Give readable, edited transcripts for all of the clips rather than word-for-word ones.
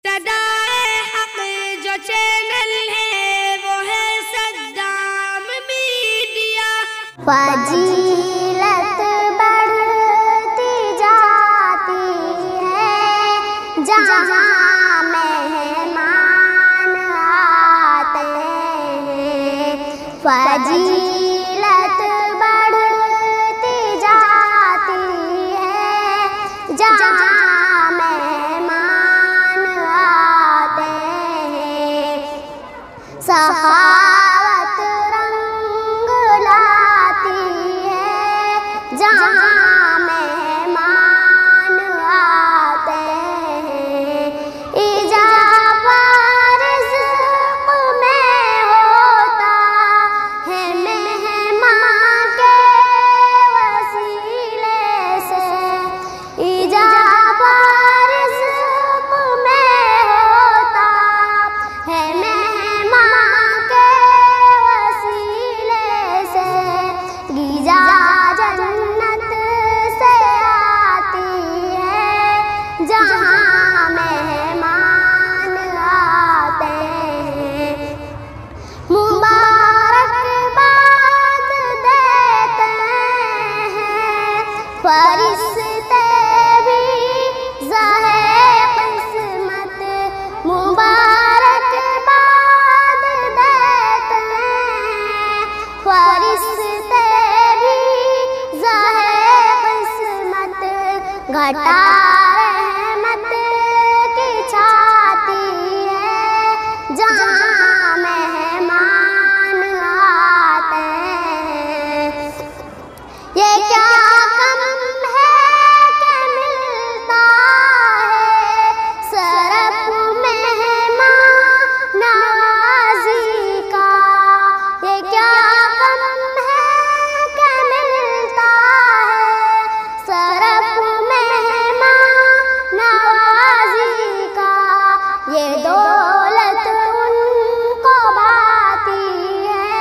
सदाए हक जो चैनल है वो है सद्दाम मीडिया। फजीलत बढ़ती जाती है जहाँ मेहमान आते हैं। फजीलत बढ़ती जाती है जहाँ मेहमान आते हैं। सखावत रंग लाती है जहाँ मेहमान आते हैं। इजाफा रिज़्क़ में होता है मेहमान के वसीले से। इजाफा रिज़्क़ में होता है मेहमान के वसीले से। गिजा जन्नत से आती है जहाँ मेहमान आते हैं। मुबारकबाद देते हैं फरिश्ते भी ज़ाहे किस्मत। मुबारकबाद देते हैं फरिश्ते भी ज़ाहे किस्मत। घटा रहमत की छाती है जहाँ मेहमान आते हैं। ये क्या कम है कि मिलता है सरफ मेहमान नवाज़ी का। ये क्या कम है कि मिलता है सरफ मेहमान नवाज़ी का। ये दौलत उनको भाती है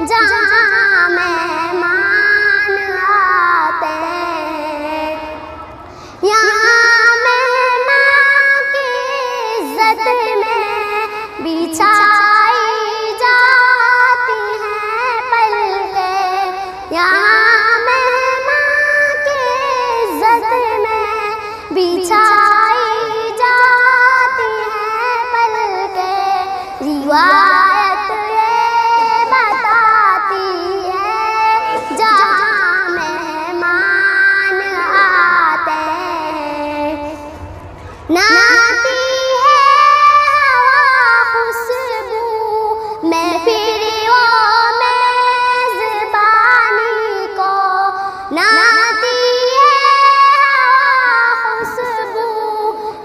जहाँ मेहमान आते हैं। यहाँ मेहमान की इज़्ज़त में बिछाई जाती हैं पलकें। यहाँ मेहमान की इज़्ज़त में बिछाई जाती हैं पलकें। रिवायत ये बताती है जहाँ मेहमान आते हैं। नाती है हवा खुशबू महफिलों मेज़बानी को। नाती है हवा खुशबू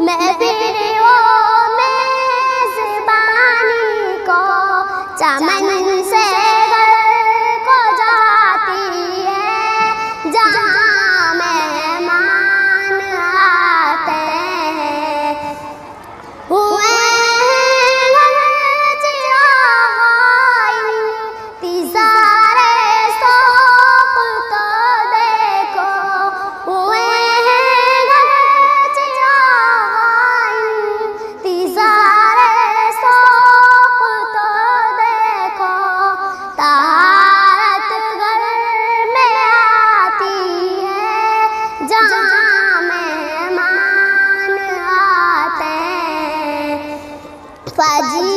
महफिलों मेज़बानी को। चमन से घर को जाती है जहाँ मेहमान आते हैं। हुए तिज़ारे शौक़ तो देखो। हुए तिज़ारे शौक़ तो देखो। तहारत घर में आती है जहाँ मेहमान आते हैं। फजी